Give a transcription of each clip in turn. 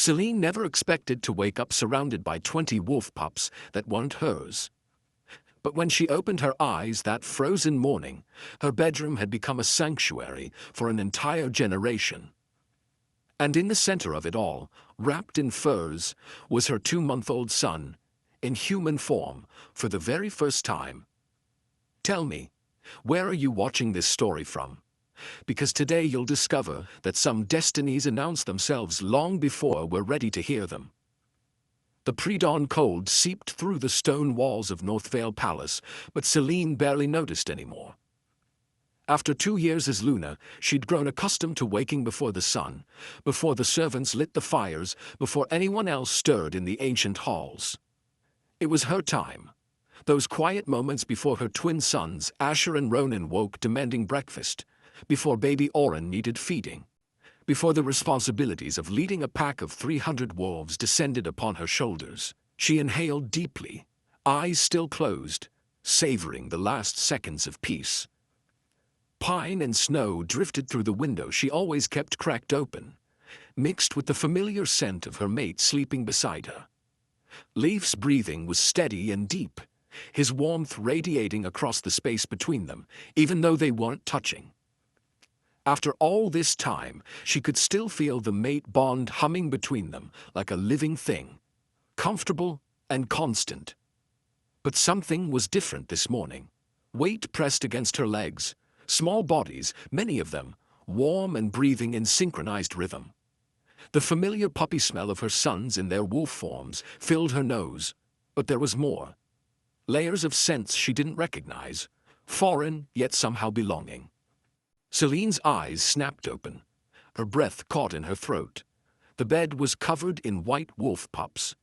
Seline never expected to wake up surrounded by 20 wolf pups that weren't hers. But when she opened her eyes that frozen morning, her bedroom had become a sanctuary for an entire generation. And in the center of it all, wrapped in furs, was her 2-month-old son, in human form, for the very first time. Tell me, where are you watching this story from? Because today you'll discover that some destinies announce themselves long before we're ready to hear them. The pre-dawn cold seeped through the stone walls of Northvale Palace, but Seline barely noticed anymore. After 2 years as Luna, she'd grown accustomed to waking before the sun, before the servants lit the fires, before anyone else stirred in the ancient halls. It was her time. Those quiet moments before her twin sons, Asher and Ronan, woke demanding breakfast, before baby Orin needed feeding, before the responsibilities of leading a pack of 300 wolves descended upon her shoulders. She inhaled deeply, eyes still closed, savoring the last seconds of peace. Pine and snow drifted through the window she always kept cracked open, mixed with the familiar scent of her mate sleeping beside her. Leif's breathing was steady and deep, his warmth radiating across the space between them, even though they weren't touching. After all this time, she could still feel the mate bond humming between them like a living thing, comfortable and constant. But something was different this morning. Weight pressed against her legs, small bodies, many of them, warm and breathing in synchronized rhythm. The familiar puppy smell of her sons in their wolf forms filled her nose, but there was more. Layers of scents she didn't recognize, foreign yet somehow belonging. Seline's eyes snapped open, her breath caught in her throat. The bed was covered in white wolf pups.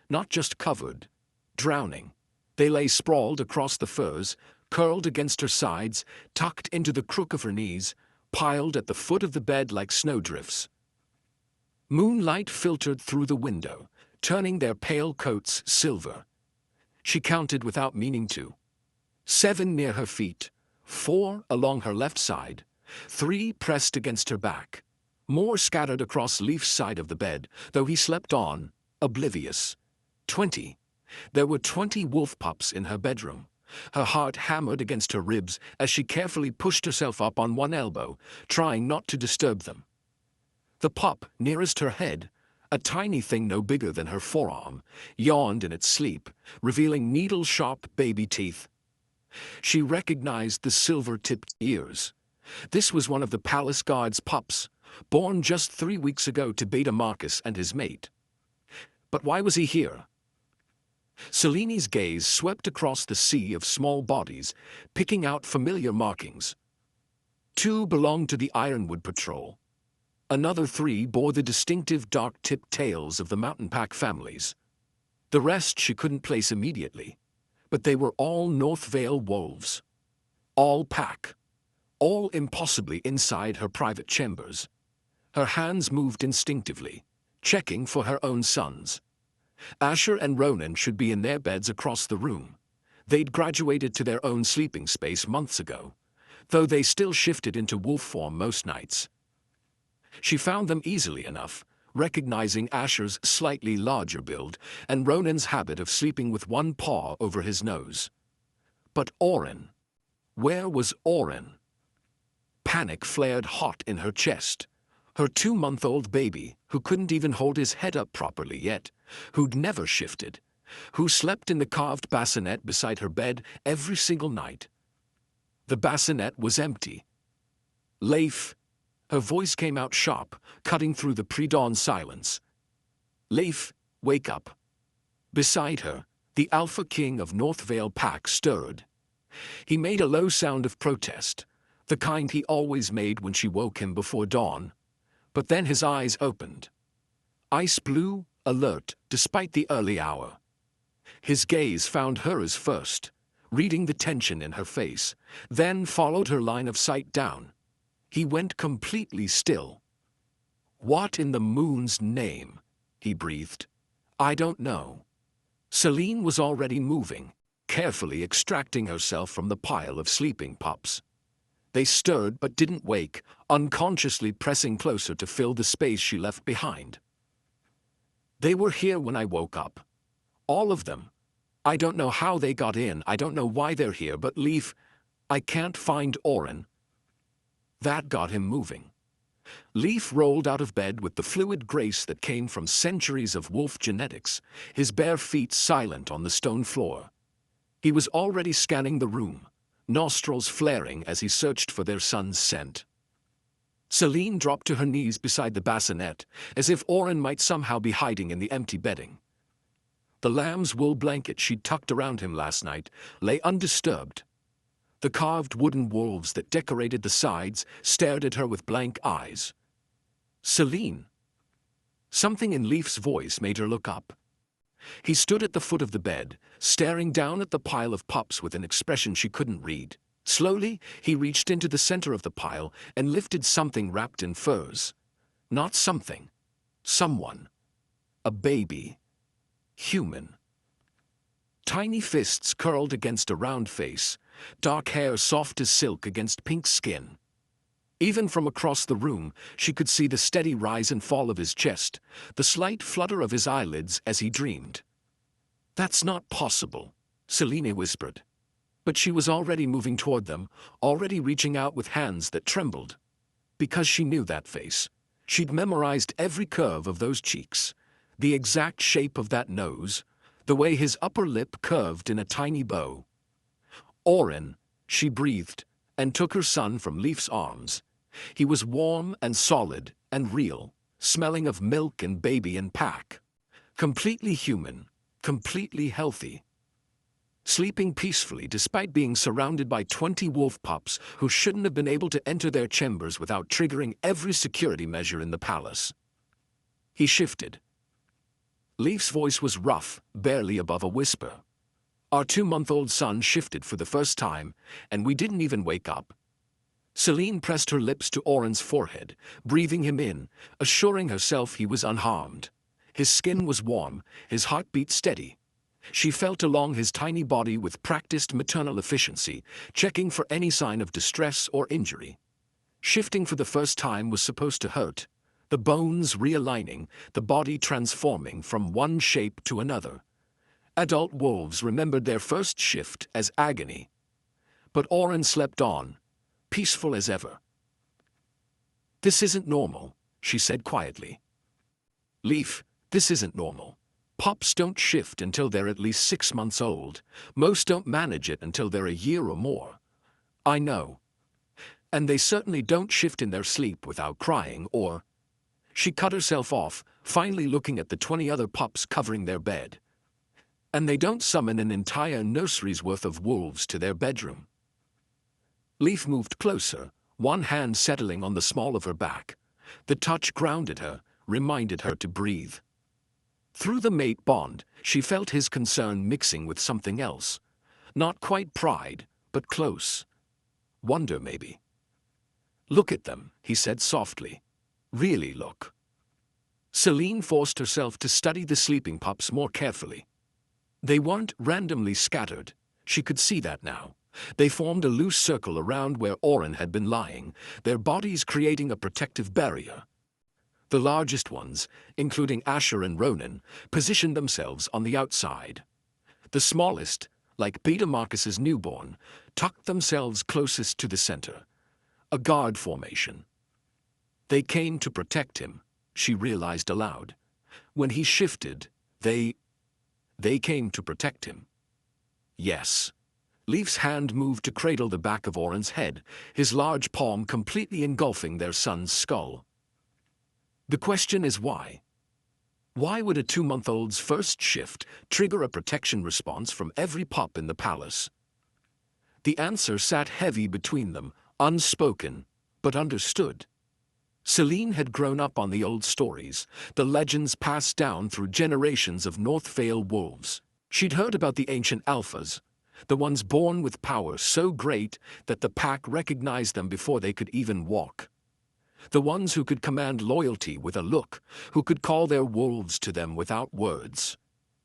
Not just covered, drowning. They lay sprawled across the furs, curled against her sides, tucked into the crook of her knees, piled at the foot of the bed like snowdrifts. Moonlight filtered through the window, turning their pale coats silver. She counted without meaning to. 7 near her feet, 4 along her left side, 3 pressed against her back. More scattered across Leif's side of the bed, though he slept on, oblivious. 20. There were 20 wolf pups in her bedroom. Her heart hammered against her ribs as she carefully pushed herself up on one elbow, trying not to disturb them. The pup nearest her head, a tiny thing no bigger than her forearm, yawned in its sleep, revealing needle-sharp baby teeth. She recognized the silver-tipped ears. This was one of the palace guard's pups, born just 3 weeks ago to Beta Marcus and his mate. But why was he here? Seline's gaze swept across the sea of small bodies, picking out familiar markings. 2 belonged to the Ironwood Patrol. Another 3 bore the distinctive dark-tipped tails of the mountain pack families. The rest she couldn't place immediately, but they were all Northvale wolves. All pack. All impossibly inside her private chambers. Her hands moved instinctively, checking for her own sons. Asher and Ronan should be in their beds across the room. They'd graduated to their own sleeping space months ago, though they still shifted into wolf form most nights. She found them easily enough, recognizing Asher's slightly larger build and Ronan's habit of sleeping with one paw over his nose. But Orin. Where was Orin? Panic flared hot in her chest. Her 2-month-old baby, who couldn't even hold his head up properly yet, who'd never shifted, who slept in the carved bassinet beside her bed every single night. The bassinet was empty. Leif. Her voice came out sharp, cutting through the pre-dawn silence. Leif, wake up. Beside her, the Alpha King of Northvale Pack stirred. He made a low sound of protest, the kind he always made when she woke him before dawn. But then his eyes opened. Ice blue, alert, despite the early hour. His gaze found hers first, reading the tension in her face, then followed her line of sight down. He went completely still. What in the moon's name? He breathed. I don't know. Seline was already moving, carefully extracting herself from the pile of sleeping pups. They stirred but didn't wake, unconsciously pressing closer to fill the space she left behind. They were here when I woke up. All of them. I don't know how they got in, I don't know why they're here, but Leif, I can't find Orin." That got him moving. Leif rolled out of bed with the fluid grace that came from centuries of wolf genetics, his bare feet silent on the stone floor. He was already scanning the room, nostrils flaring as he searched for their son's scent. Seline dropped to her knees beside the bassinet, as if Orin might somehow be hiding in the empty bedding. The lamb's wool blanket she'd tucked around him last night lay undisturbed. The carved wooden wolves that decorated the sides stared at her with blank eyes. "Seline." Something in Leif's voice made her look up. He stood at the foot of the bed, staring down at the pile of pups with an expression she couldn't read. Slowly, he reached into the center of the pile and lifted something wrapped in furs. Not something. Someone. A baby. Human. Tiny fists curled against a round face, dark hair soft as silk against pink skin. Even from across the room, she could see the steady rise and fall of his chest, the slight flutter of his eyelids as he dreamed. "That's not possible," Seline whispered. But she was already moving toward them, already reaching out with hands that trembled. Because she knew that face. She'd memorized every curve of those cheeks, the exact shape of that nose, the way his upper lip curved in a tiny bow. "Orin," she breathed, and took her son from Leif's arms. He was warm and solid and real, smelling of milk and baby and pack. Completely human, completely healthy. Sleeping peacefully despite being surrounded by 20 wolf pups who shouldn't have been able to enter their chambers without triggering every security measure in the palace. He shifted. Leif's voice was rough, barely above a whisper. "Our 2-month-old son shifted for the first time, and we didn't even wake up." Seline pressed her lips to Orin's forehead, breathing him in, assuring herself he was unharmed. His skin was warm, his heartbeat steady. She felt along his tiny body with practiced maternal efficiency, checking for any sign of distress or injury. Shifting for the first time was supposed to hurt, the bones realigning, the body transforming from one shape to another. Adult wolves remembered their first shift as agony. But Orin slept on, peaceful as ever. "This isn't normal," she said quietly. "Leif, this isn't normal. Pups don't shift until they're at least 6 months old. Most don't manage it until they're a year or more. I know. And they certainly don't shift in their sleep without crying or—" She cut herself off, finally looking at the 20 other pups covering their bed. "And they don't summon an entire nursery's worth of wolves to their bedroom." Leif moved closer, one hand settling on the small of her back. The touch grounded her, reminded her to breathe. Through the mate bond, she felt his concern mixing with something else. Not quite pride, but close. Wonder, maybe. "Look at them," he said softly. "Really look." Seline forced herself to study the sleeping pups more carefully. They weren't randomly scattered. She could see that now. They formed a loose circle around where Orin had been lying, their bodies creating a protective barrier. The largest ones, including Asher and Ronan, positioned themselves on the outside. The smallest, like Peter Marcus's newborn, tucked themselves closest to the center. A guard formation. They came to protect him, she realized aloud. When he shifted, they came to protect him. Yes. Leif's hand moved to cradle the back of Orin's head, his large palm completely engulfing their son's skull. The question is why? Why would a 2-month-old's first shift trigger a protection response from every pup in the palace? The answer sat heavy between them, unspoken, but understood. Seline had grown up on the old stories, the legends passed down through generations of Northvale wolves. She'd heard about the ancient alphas, the ones born with power so great that the pack recognized them before they could even walk. The ones who could command loyalty with a look, who could call their wolves to them without words.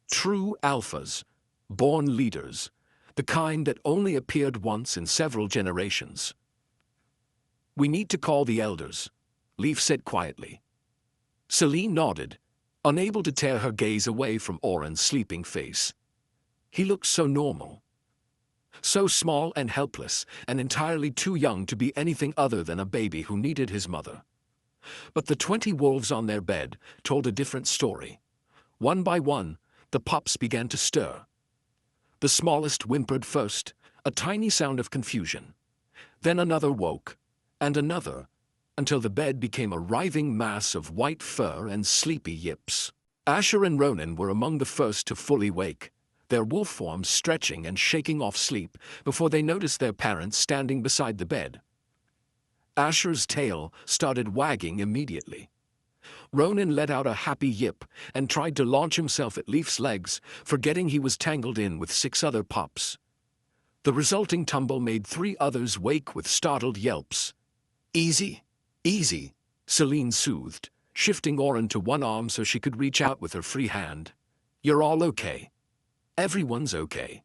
True alphas, born leaders, the kind that only appeared once in several generations. "We need to call the elders," Leif said quietly. Seline nodded, unable to tear her gaze away from Orin's sleeping face. He looked so normal. So small and helpless, and entirely too young to be anything other than a baby who needed his mother. But the 20 wolves on their bed told a different story. One by one, the pups began to stir. The smallest whimpered first, a tiny sound of confusion. Then another woke, and another, until the bed became a writhing mass of white fur and sleepy yips. Asher and Ronan were among the first to fully wake, their wolf forms stretching and shaking off sleep before they noticed their parents standing beside the bed. Asher's tail started wagging immediately. Ronan let out a happy yip and tried to launch himself at Leif's legs, forgetting he was tangled in with 6 other pups. The resulting tumble made 3 others wake with startled yelps. "Easy, easy," Seline soothed, shifting Orin to one arm so she could reach out with her free hand. "You're all okay. Everyone's okay."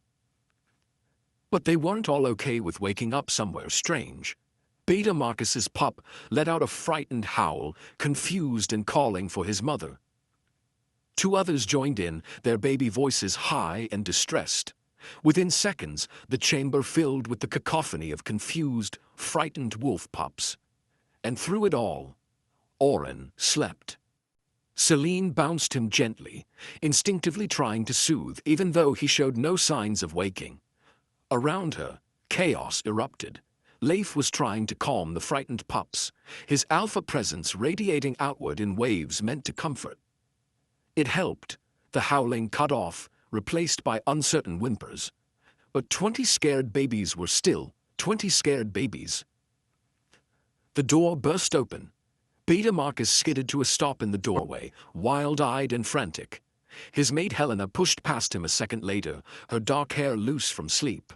But they weren't all okay with waking up somewhere strange. Beta Marcus's pup let out a frightened howl, confused and calling for his mother. 2 others joined in, their baby voices high and distressed. Within seconds, the chamber filled with the cacophony of confused, frightened wolf pups. And through it all, Orin slept. Seline bounced him gently, instinctively trying to soothe, even though he showed no signs of waking. Around her, chaos erupted. Leif was trying to calm the frightened pups, his alpha presence radiating outward in waves meant to comfort. It helped, the howling cut off, replaced by uncertain whimpers. But 20 scared babies were still 20 scared babies. The door burst open. Beta Marcus skidded to a stop in the doorway, wild-eyed and frantic. His mate Helena pushed past him a second later, her dark hair loose from sleep.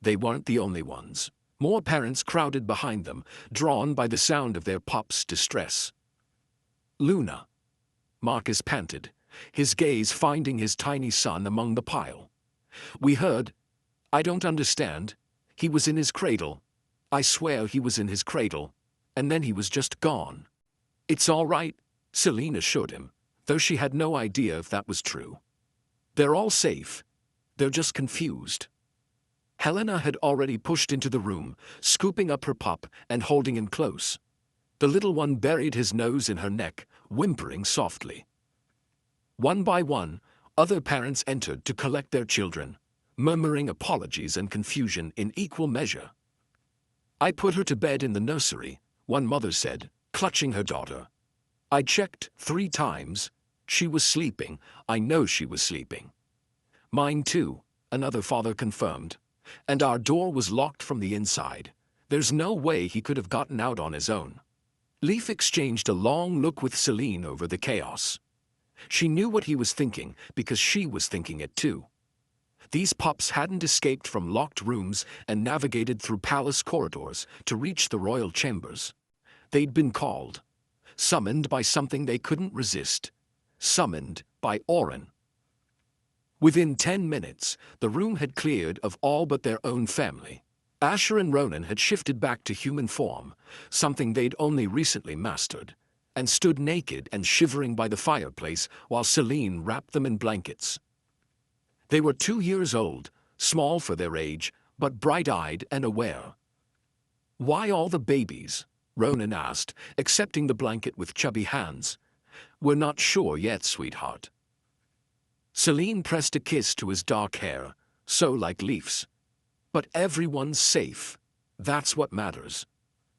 They weren't the only ones. More parents crowded behind them, drawn by the sound of their pups' distress. "Luna," Marcus panted, his gaze finding his tiny son among the pile. "We heard. I don't understand. He was in his cradle. I swear he was in his cradle. And then he was just gone." "It's all right," Seline assured him, though she had no idea if that was true. "They're all safe. They're just confused." Helena had already pushed into the room, scooping up her pup and holding him close. The little one buried his nose in her neck, whimpering softly. One by one, other parents entered to collect their children, murmuring apologies and confusion in equal measure. "I put her to bed in the nursery," one mother said, clutching her daughter. "I checked 3 times. She was sleeping. I know she was sleeping." "Mine too," another father confirmed. "And our door was locked from the inside. There's no way he could have gotten out on his own." Leif exchanged a long look with Seline over the chaos. She knew what he was thinking because she was thinking it too. These pups hadn't escaped from locked rooms and navigated through palace corridors to reach the royal chambers. They'd been called, summoned by something they couldn't resist, summoned by Orin. Within 10 minutes, the room had cleared of all but their own family. Asher and Ronan had shifted back to human form, something they'd only recently mastered, and stood naked and shivering by the fireplace while Seline wrapped them in blankets. They were 2 years old, small for their age, but bright-eyed and aware. "Why all the babies?" Ronan asked, accepting the blanket with chubby hands. "We're not sure yet, sweetheart." Seline pressed a kiss to his dark hair, so like Leif's. "But everyone's safe. That's what matters."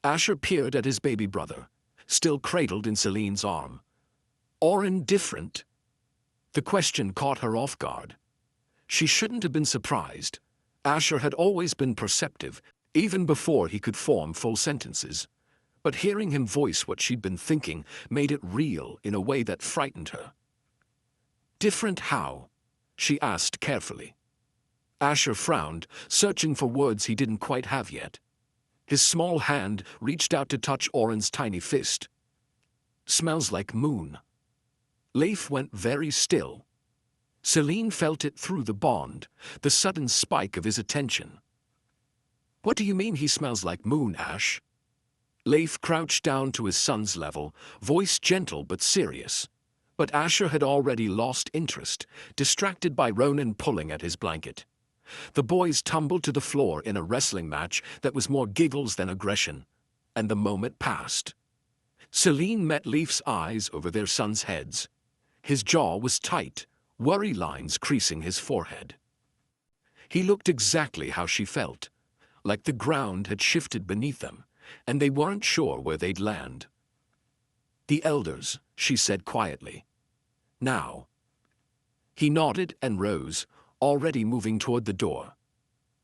Asher peered at his baby brother, still cradled in Celine's arm. "Orin different?" The question caught her off guard. She shouldn't have been surprised. Asher had always been perceptive, even before he could form full sentences. But hearing him voice what she'd been thinking made it real in a way that frightened her. "Different how?" she asked carefully. Asher frowned, searching for words he didn't quite have yet. His small hand reached out to touch Orin's tiny fist. "Smells like moon." Leif went very still. Seline felt it through the bond, the sudden spike of his attention. "What do you mean he smells like moon, Ash?" Leif crouched down to his son's level, voice gentle but serious. But Asher had already lost interest, distracted by Ronan pulling at his blanket. The boys tumbled to the floor in a wrestling match that was more giggles than aggression, and the moment passed. Seline met Leif's eyes over their sons' heads. His jaw was tight, worry lines creasing his forehead. He looked exactly how she felt, like the ground had shifted beneath them, and they weren't sure where they'd land. "The elders," she said quietly. "Now." He nodded and rose, already moving toward the door.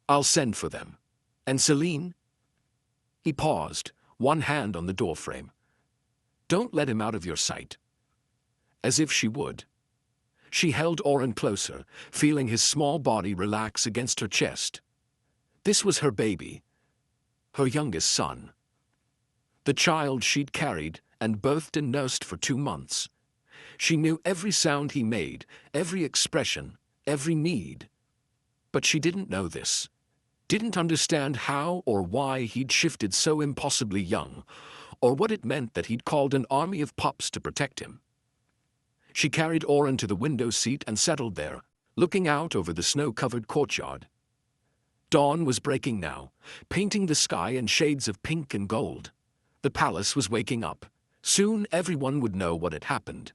"I'll send for them. And Seline?" He paused, one hand on the doorframe. "Don't let him out of your sight." As if she would. She held Orin closer, feeling his small body relax against her chest. This was her baby, her youngest son. The child she'd carried and birthed and nursed for 2 months. She knew every sound he made, every expression, every need. But she didn't know this, didn't understand how or why he'd shifted so impossibly young, or what it meant that he'd called an army of pups to protect him. She carried Orin to the window seat and settled there, looking out over the snow-covered courtyard. Dawn was breaking now, painting the sky in shades of pink and gold. The palace was waking up. Soon everyone would know what had happened.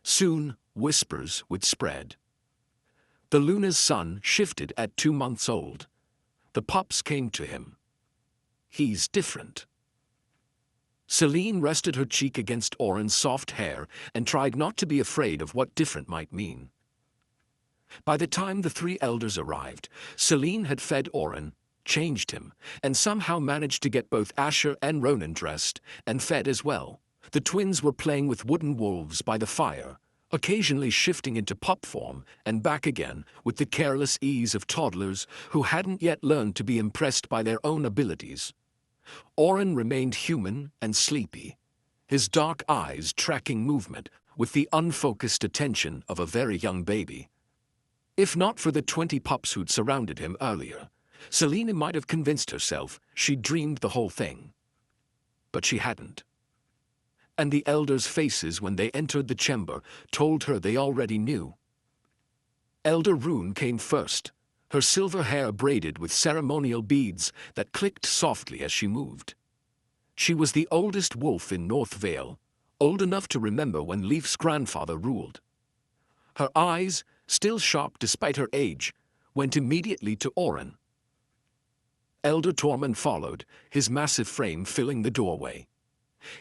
Soon whispers would spread. The Luna's sun shifted at 2 months old. The pups came to him. "He's different." Seline rested her cheek against Orin's soft hair and tried not to be afraid of what different might mean. By the time the 3 elders arrived, Seline had fed Orin, changed him, and somehow managed to get both Asher and Ronan dressed and fed as well. The twins were playing with wooden wolves by the fire, occasionally shifting into pup form and back again with the careless ease of toddlers who hadn't yet learned to be impressed by their own abilities. Orin remained human and sleepy, his dark eyes tracking movement with the unfocused attention of a very young baby. If not for the 20 pups who'd surrounded him earlier, Seline might have convinced herself she'd dreamed the whole thing. But she hadn't. And the elders' faces when they entered the chamber told her they already knew. Elder Rune came first, her silver hair braided with ceremonial beads that clicked softly as she moved. She was the oldest wolf in Northvale, old enough to remember when Leif's grandfather ruled. Her eyes, still sharp despite her age, went immediately to Orin. Elder Tormund followed, his massive frame filling the doorway.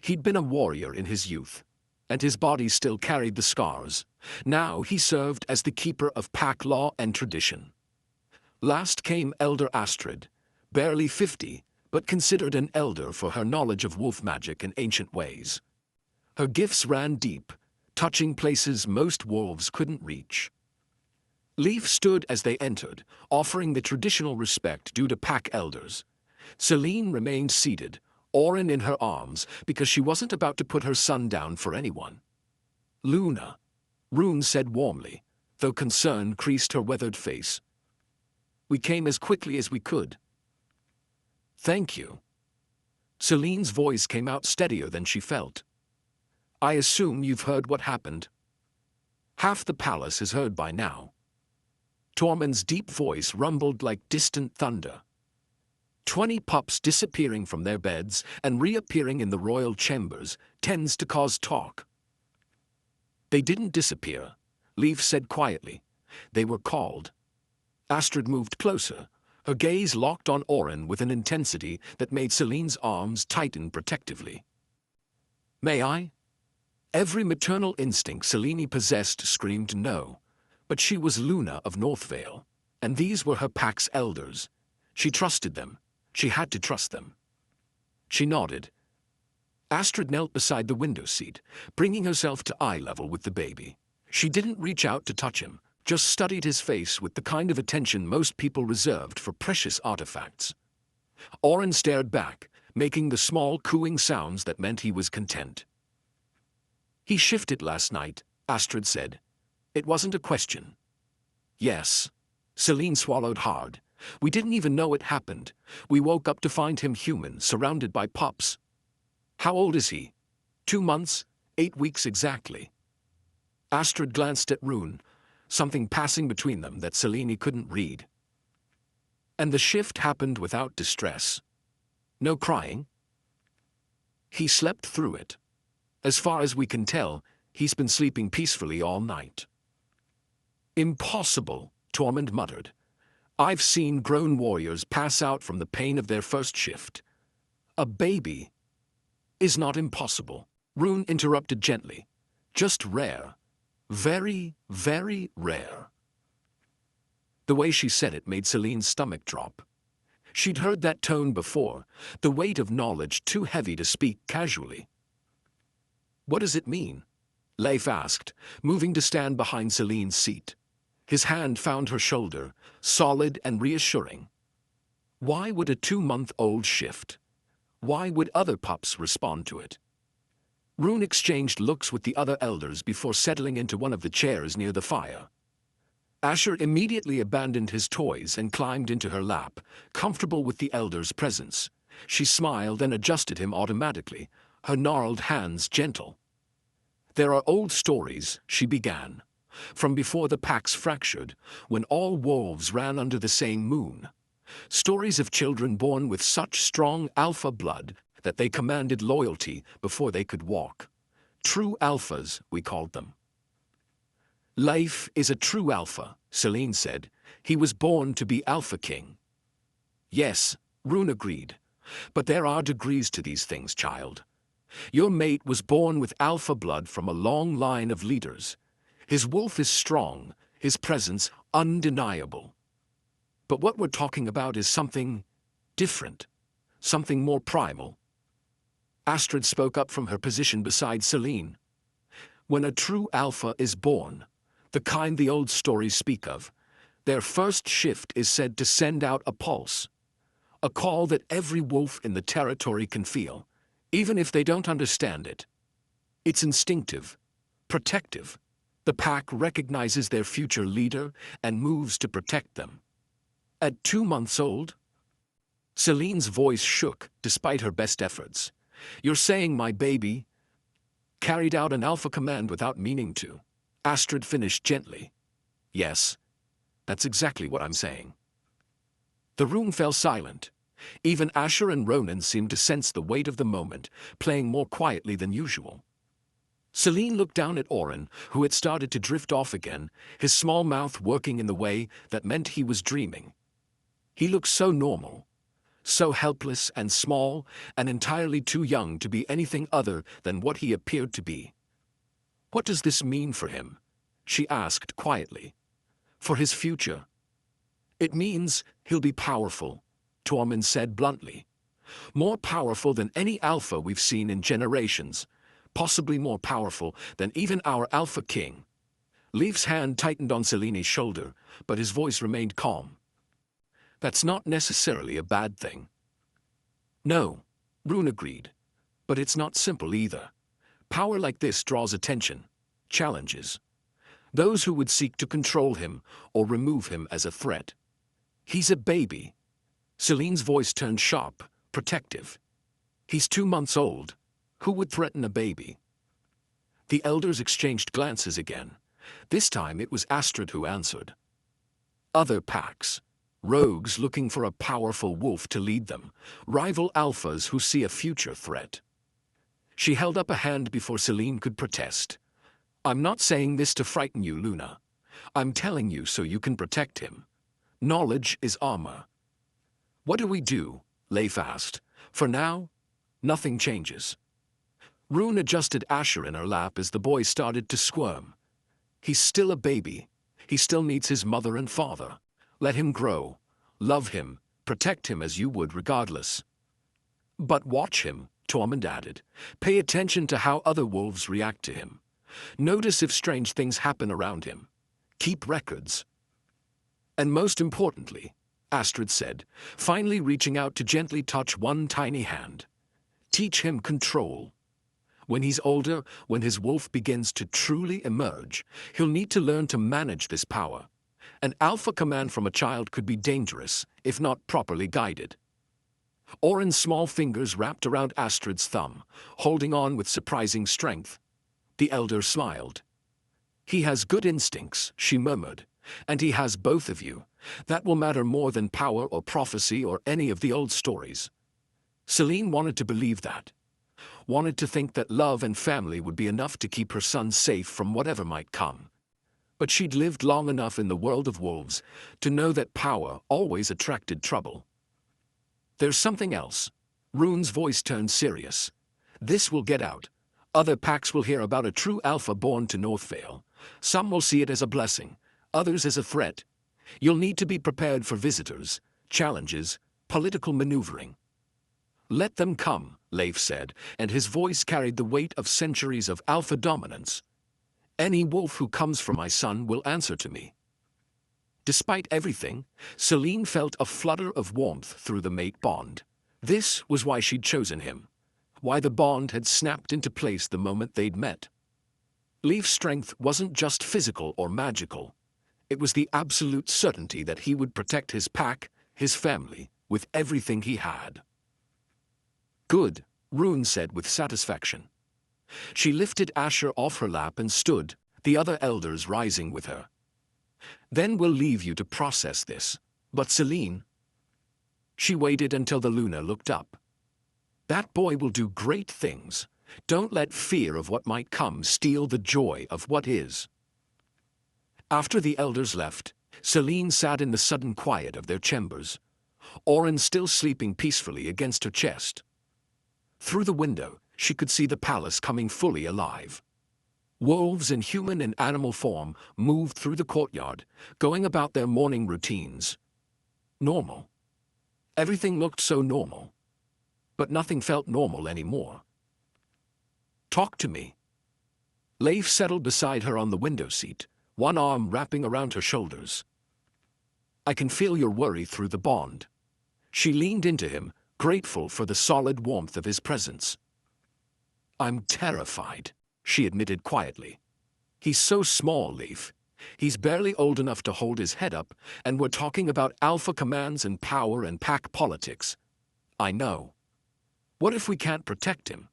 He'd been a warrior in his youth, and his body still carried the scars. Now he served as the keeper of pack law and tradition. Last came Elder Astrid, barely 50, but considered an elder for her knowledge of wolf magic and ancient ways. Her gifts ran deep, touching places most wolves couldn't reach. Leif stood as they entered, offering the traditional respect due to pack elders. Seline remained seated, Orin in her arms, because she wasn't about to put her son down for anyone. "Luna," Rune said warmly, though concern creased her weathered face. "We came as quickly as we could." "Thank you." Seline's voice came out steadier than she felt. "I assume you've heard what happened." "Half the palace has heard by now." Tormund's deep voice rumbled like distant thunder. 20 pups disappearing from their beds and reappearing in the royal chambers tends to cause talk. "They didn't disappear," Leif said quietly. "They were called." Astrid moved closer, her gaze locked on Orin with an intensity that made Seline's arms tighten protectively. "May I?" Every maternal instinct Seline possessed screamed no, but she was Luna of Northvale, and these were her pack's elders. She trusted them. She had to trust them. She nodded. Astrid knelt beside the window seat, bringing herself to eye level with the baby. She didn't reach out to touch him, just studied his face with the kind of attention most people reserved for precious artifacts. Orin stared back, making the small cooing sounds that meant he was content. "He shifted last night," Astrid said. "It wasn't a question." "Yes." Seline swallowed hard. "We didn't even know it happened. We woke up to find him human, surrounded by pups." "How old is he?" 2 months, 8 weeks exactly." Astrid glanced at Rune, something passing between them that Seline couldn't read. And the shift happened without distress. No crying. He slept through it. As far as we can tell, he's been sleeping peacefully all night. Impossible, Tormund muttered. I've seen grown warriors pass out from the pain of their first shift. A baby is not impossible. Rune interrupted gently. Just rare. Very, very rare. The way she said it made Seline's stomach drop. She'd heard that tone before, the weight of knowledge too heavy to speak casually. What does it mean? Leif asked, moving to stand behind Seline's seat. His hand found her shoulder, solid and reassuring. Why would a 2-month-old shift? Why would other pups respond to it? Rune exchanged looks with the other elders before settling into one of the chairs near the fire. Asher immediately abandoned his toys and climbed into her lap, comfortable with the elder's presence. She smiled and adjusted him automatically, her gnarled hands gentle. There are old stories, she began, from before the packs fractured, when all wolves ran under the same moon. Stories of children born with such strong alpha blood that they commanded loyalty before they could walk. True alphas, we called them. Leif is a true alpha, Seline said. He was born to be Alpha King. Yes, Rune agreed. But there are degrees to these things, child. Your mate was born with alpha blood from a long line of leaders. His wolf is strong, his presence undeniable. But what we're talking about is something different, something more primal. Astrid spoke up from her position beside Seline. When a true alpha is born, the kind the old stories speak of, their first shift is said to send out a pulse, a call that every wolf in the territory can feel, even if they don't understand it. It's instinctive, protective. The pack recognizes their future leader and moves to protect them. At 2 months old? Seline's voice shook despite her best efforts. You're saying my baby carried out an alpha command without meaning to? Astrid finished gently. Yes, that's exactly what I'm saying. The room fell silent. Even Asher and Ronan seemed to sense the weight of the moment, playing more quietly than usual. Seline looked down at Orin, who had started to drift off again, his small mouth working in the way that meant he was dreaming. He looked so normal, so helpless and small, and entirely too young to be anything other than what he appeared to be. What does this mean for him? She asked quietly. For his future. It means he'll be powerful, Tormund said bluntly. More powerful than any alpha we've seen in generations, possibly more powerful than even our Alpha King. Leif's hand tightened on Seline's shoulder, but his voice remained calm. That's not necessarily a bad thing. No, Rune agreed, but it's not simple either. Power like this draws attention, challenges. Those who would seek to control him or remove him as a threat. He's a baby. Seline's voice turned sharp, protective. He's 2 months old. Who would threaten a baby? The elders exchanged glances again. This time it was Astrid who answered. Other packs. Rogues looking for a powerful wolf to lead them. Rival alphas who see a future threat. She held up a hand before Seline could protest. I'm not saying this to frighten you, Luna. I'm telling you so you can protect him. Knowledge is armor. What do we do? Leif asked. For now, nothing changes. Rune adjusted Asher in her lap as the boy started to squirm. He's still a baby. He still needs his mother and father. Let him grow. Love him. Protect him as you would regardless. But watch him, Tormund added. Pay attention to how other wolves react to him. Notice if strange things happen around him. Keep records. And most importantly, Astrid said, finally reaching out to gently touch one tiny hand. Teach him control. When he's older, when his wolf begins to truly emerge, he'll need to learn to manage this power. An alpha command from a child could be dangerous, if not properly guided. Orin's small fingers wrapped around Astrid's thumb, holding on with surprising strength. The elder smiled. He has good instincts, she murmured, and he has both of you. That will matter more than power or prophecy or any of the old stories. Seline wanted to believe that. Wanted to think that love and family would be enough to keep her son safe from whatever might come. But she'd lived long enough in the world of wolves to know that power always attracted trouble. There's something else. Rune's voice turned serious. This will get out. Other packs will hear about a true alpha born to Northvale. Some will see it as a blessing, others as a threat. You'll need to be prepared for visitors, challenges, political maneuvering. Let them come, Leif said, and his voice carried the weight of centuries of alpha dominance. Any wolf who comes for my son will answer to me. Despite everything, Seline felt a flutter of warmth through the mate bond. This was why she'd chosen him. Why the bond had snapped into place the moment they'd met. Leif's strength wasn't just physical or magical. It was the absolute certainty that he would protect his pack, his family, with everything he had. Good, Rune said with satisfaction. She lifted Asher off her lap and stood, the other elders rising with her. Then we'll leave you to process this. But Seline... She waited until the Luna looked up. That boy will do great things. Don't let fear of what might come steal the joy of what is. After the elders left, Seline sat in the sudden quiet of their chambers, Orin still sleeping peacefully against her chest. Through the window, she could see the palace coming fully alive. Wolves in human and animal form moved through the courtyard, going about their morning routines. Normal. Everything looked so normal. But nothing felt normal anymore. Talk to me. Leif settled beside her on the window seat, one arm wrapping around her shoulders. I can feel your worry through the bond. She leaned into him, grateful for the solid warmth of his presence. I'm terrified, she admitted quietly. He's so small, Leif. He's barely old enough to hold his head up, and we're talking about alpha commands and power and pack politics. I know. What if we can't protect him?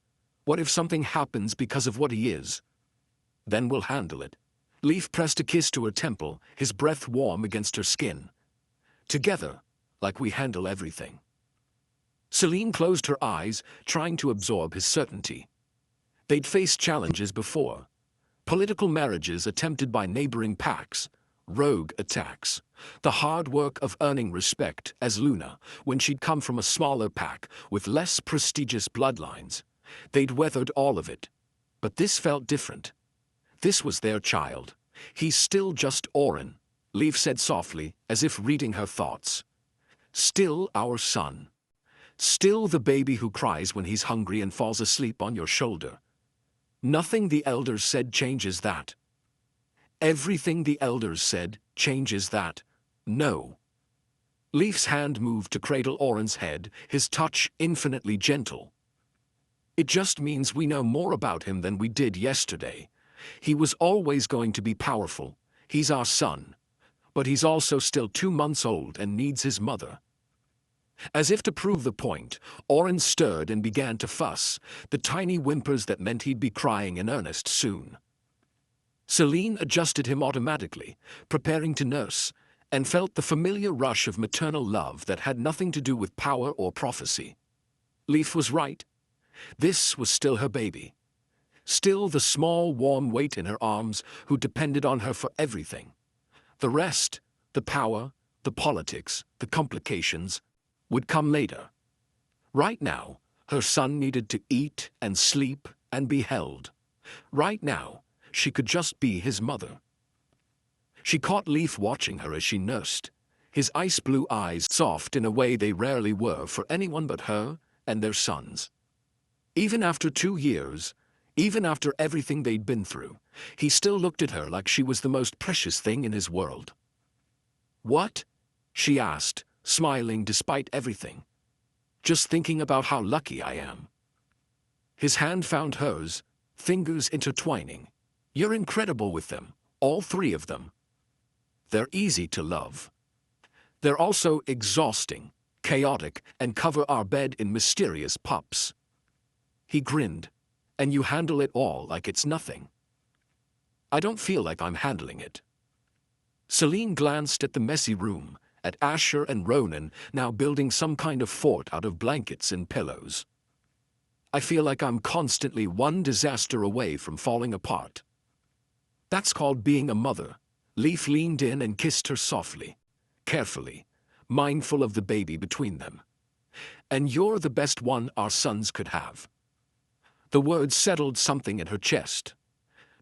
What if something happens because of what he is? Then we'll handle it. Leif pressed a kiss to her temple, his breath warm against her skin. Together, like we handle everything. Seline closed her eyes, trying to absorb his certainty. They'd faced challenges before. Political marriages attempted by neighboring packs, rogue attacks, the hard work of earning respect as Luna when she'd come from a smaller pack with less prestigious bloodlines. They'd weathered all of it. But this felt different. This was their child. He's still just Orin, Leif said softly, as if reading her thoughts. Still our son. Still the baby who cries when he's hungry and falls asleep on your shoulder. Nothing the elders said changes that. Everything the elders said changes that. No. Leif's hand moved to cradle Orin's head, his touch infinitely gentle. It just means we know more about him than we did yesterday. He was always going to be powerful. He's our son. But he's also still 2 months old and needs his mother. As if to prove the point, Orin stirred and began to fuss, the tiny whimpers that meant he'd be crying in earnest soon. Seline adjusted him automatically, preparing to nurse, and felt the familiar rush of maternal love that had nothing to do with power or prophecy. Leif was right. This was still her baby. Still the small, warm weight in her arms who depended on her for everything. The rest, the power, the politics, the complications, would come later. Right now, her son needed to eat and sleep and be held. Right now, she could just be his mother. She caught Leif watching her as she nursed, his ice blue eyes soft in a way they rarely were for anyone but her and their sons. Even after 2 years, even after everything they'd been through, he still looked at her like she was the most precious thing in his world. What? She asked, smiling despite everything. Just thinking about how lucky I am. His hand found hers, fingers intertwining. You're incredible with them, all 3 of them. They're easy to love. They're also exhausting, chaotic, and cover our bed in mysterious pups. He grinned. And you handle it all like it's nothing. I don't feel like I'm handling it. Seline glanced at the messy room, at Asher and Ronan now building some kind of fort out of blankets and pillows. I feel like I'm constantly one disaster away from falling apart. That's called being a mother. Leif leaned in and kissed her softly, carefully, mindful of the baby between them. And you're the best one our sons could have. The words settled something in her chest.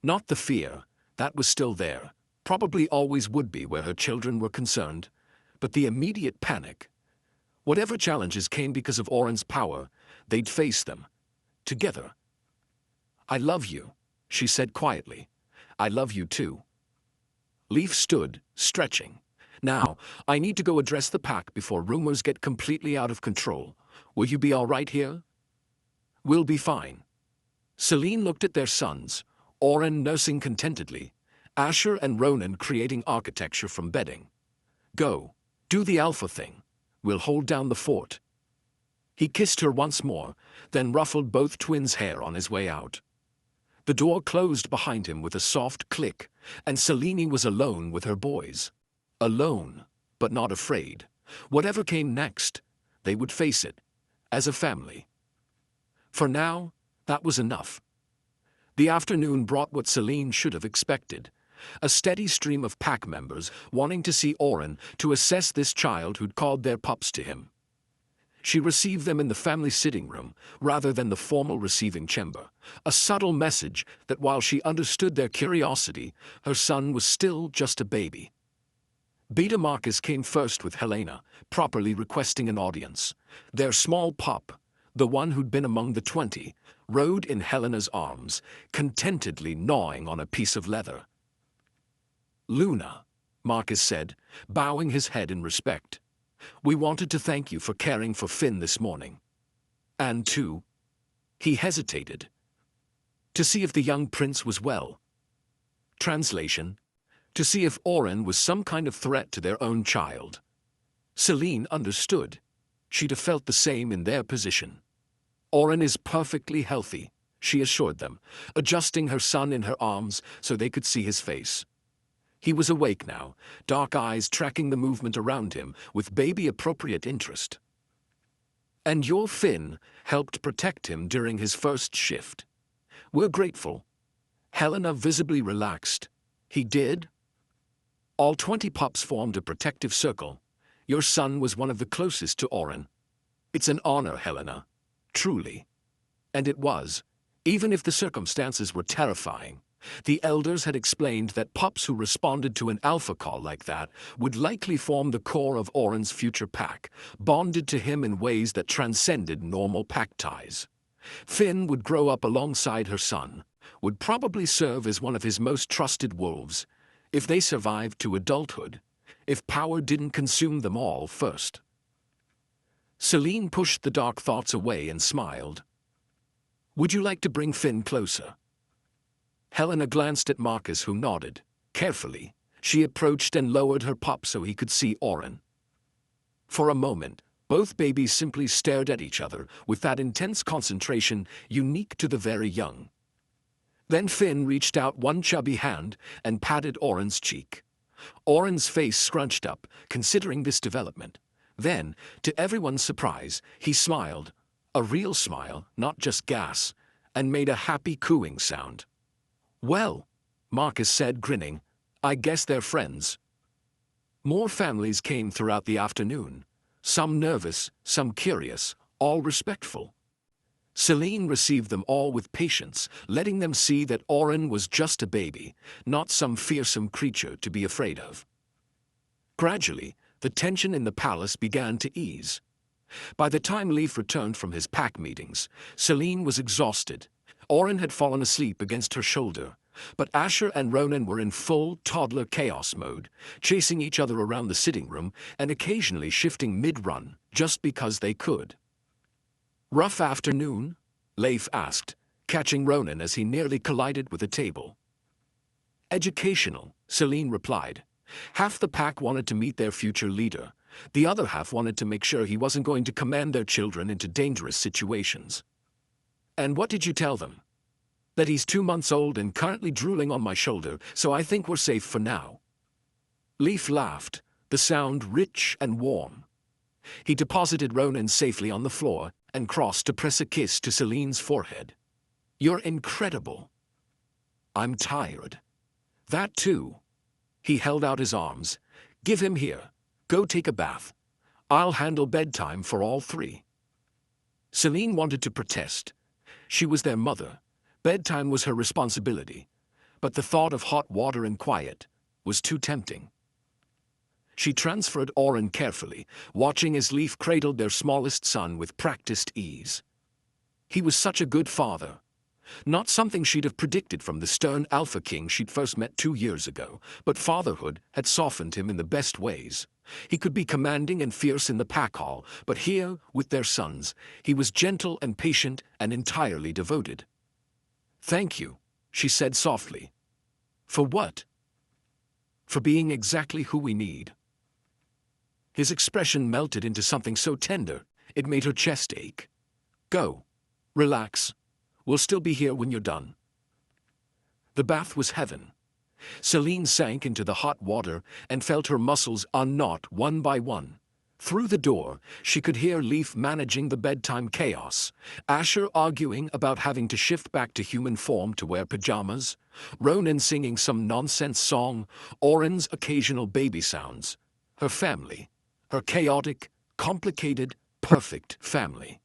Not the fear, that was still there, probably always would be where her children were concerned, but the immediate panic. Whatever challenges came because of Orin's power, they'd face them. Together. I love you, she said quietly. I love you too. Leif stood, stretching. Now, I need to go address the pack before rumors get completely out of control. Will you be all right here? We'll be fine. Seline looked at their sons, Orin nursing contentedly, Asher and Ronan creating architecture from bedding. Go, do the alpha thing. We'll hold down the fort. He kissed her once more, then ruffled both twins' hair on his way out. The door closed behind him with a soft click, and Seline was alone with her boys. Alone, but not afraid. Whatever came next, they would face it, as a family. For now, that was enough. The afternoon brought what Seline should have expected. A steady stream of pack members wanting to see Orin to assess this child who'd called their pups to him. She received them in the family sitting room rather than the formal receiving chamber, a subtle message that while she understood their curiosity, her son was still just a baby. Beta Marcus came first with Helena, properly requesting an audience. Their small pup, the one who'd been among the 20, rode in Helena's arms, contentedly gnawing on a piece of leather. Luna, Marcus said, bowing his head in respect. We wanted to thank you for caring for Finn this morning. And too, he hesitated. To see if the young prince was well. Translation, to see if Orin was some kind of threat to their own child. Seline understood. She'd have felt the same in their position. Orin is perfectly healthy, she assured them, adjusting her son in her arms so they could see his face. He was awake now, dark eyes tracking the movement around him with baby-appropriate interest. And your Finn helped protect him during his first shift. We're grateful. Helena visibly relaxed. He did? All 20 pups formed a protective circle. Your son was one of the closest to Orin. It's an honor, Helena. Truly. And it was, even if the circumstances were terrifying. The elders had explained that pups who responded to an alpha call like that would likely form the core of Orin's future pack, bonded to him in ways that transcended normal pack ties. Finn would grow up alongside her son, would probably serve as one of his most trusted wolves, if they survived to adulthood, if power didn't consume them all first. Seline pushed the dark thoughts away and smiled. Would you like to bring Finn closer? Helena glanced at Marcus, who nodded. Carefully, she approached and lowered her pup so he could see Orin. For a moment, both babies simply stared at each other with that intense concentration unique to the very young. Then Finn reached out one chubby hand and patted Orin's cheek. Orin's face scrunched up, considering this development. Then, to everyone's surprise, he smiled. A real smile, not just gas, and made a happy cooing sound. Well, Marcus said, grinning, I guess they're friends. More families came throughout the afternoon. Some nervous, some curious, all respectful. Seline received them all with patience, letting them see that Orin was just a baby, not some fearsome creature to be afraid of. Gradually, the tension in the palace began to ease. By the time Leif returned from his pack meetings, Seline was exhausted. Orin had fallen asleep against her shoulder, but Asher and Ronan were in full toddler chaos mode, chasing each other around the sitting room and occasionally shifting mid-run just because they could. Rough afternoon? Leif asked, catching Ronan as he nearly collided with a table. Educational, Seline replied. Half the pack wanted to meet their future leader. The other half wanted to make sure he wasn't going to command their children into dangerous situations. And what did you tell them? That he's 2 months old and currently drooling on my shoulder, so I think we're safe for now." Leif laughed, the sound rich and warm. He deposited Ronan safely on the floor and crossed to press a kiss to Seline's forehead. "You're incredible." "I'm tired." "That too." He held out his arms. "Give him here. Go take a bath. I'll handle bedtime for all three." Seline wanted to protest. She was their mother. Bedtime was her responsibility. But the thought of hot water and quiet was too tempting. She transferred Orin carefully, watching as Leif cradled their smallest son with practiced ease. He was such a good father. Not something she'd have predicted from the stern alpha king she'd first met 2 years ago, but fatherhood had softened him in the best ways. He could be commanding and fierce in the pack hall, but here, with their sons, he was gentle and patient and entirely devoted. "Thank you," she said softly. "For what?" "For being exactly who we need." His expression melted into something so tender, it made her chest ache. "Go. Relax. We'll still be here when you're done." The bath was heaven. Seline sank into the hot water and felt her muscles unknot one by one. Through the door, she could hear Leif managing the bedtime chaos, Asher arguing about having to shift back to human form to wear pajamas, Ronan singing some nonsense song, Orin's occasional baby sounds. Her family. Her chaotic, complicated, perfect family.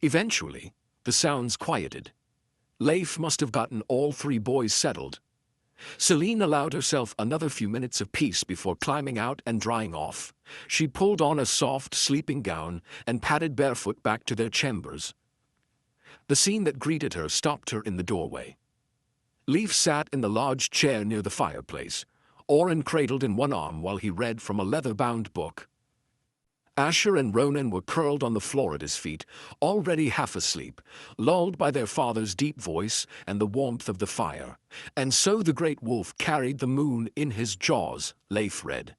Eventually, the sounds quieted. Leif must have gotten all 3 boys settled. Seline allowed herself another few minutes of peace before climbing out and drying off. She pulled on a soft sleeping gown and padded barefoot back to their chambers. The scene that greeted her stopped her in the doorway. Leif sat in the large chair near the fireplace, Orin cradled in one arm while he read from a leather-bound book. Asher and Ronan were curled on the floor at his feet, already half asleep, lulled by their father's deep voice and the warmth of the fire. "And so the great wolf carried the moon in his jaws," Leif read.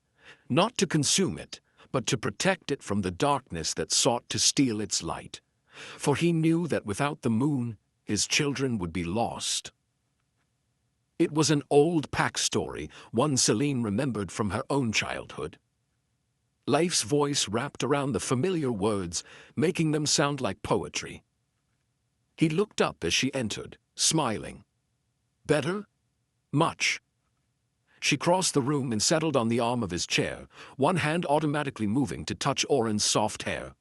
"Not to consume it, but to protect it from the darkness that sought to steal its light. For he knew that without the moon, his children would be lost." It was an old pack story, one Seline remembered from her own childhood. Leif's voice wrapped around the familiar words, making them sound like poetry. He looked up as she entered, smiling. "Better? Much." She crossed the room and settled on the arm of his chair, one hand automatically moving to touch Orin's soft hair.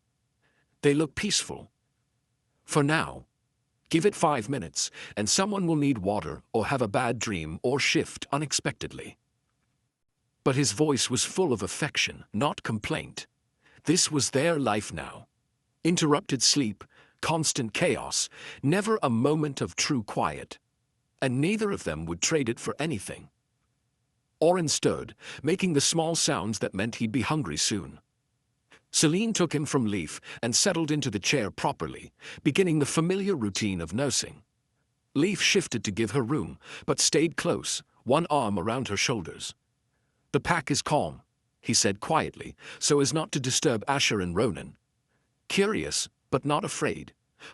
"They look peaceful. For now. Give it 5 minutes, and someone will need water or have a bad dream or shift unexpectedly." But his voice was full of affection, not complaint. This was their life now. Interrupted sleep, constant chaos, never a moment of true quiet. And neither of them would trade it for anything. Orin stirred, making the small sounds that meant he'd be hungry soon. Seline took him from Leif and settled into the chair properly, beginning the familiar routine of nursing. Leif shifted to give her room, but stayed close, one arm around her shoulders. "The pack is calm," he said quietly, so as not to disturb Asher and Ronan. "Curious, but not afraid.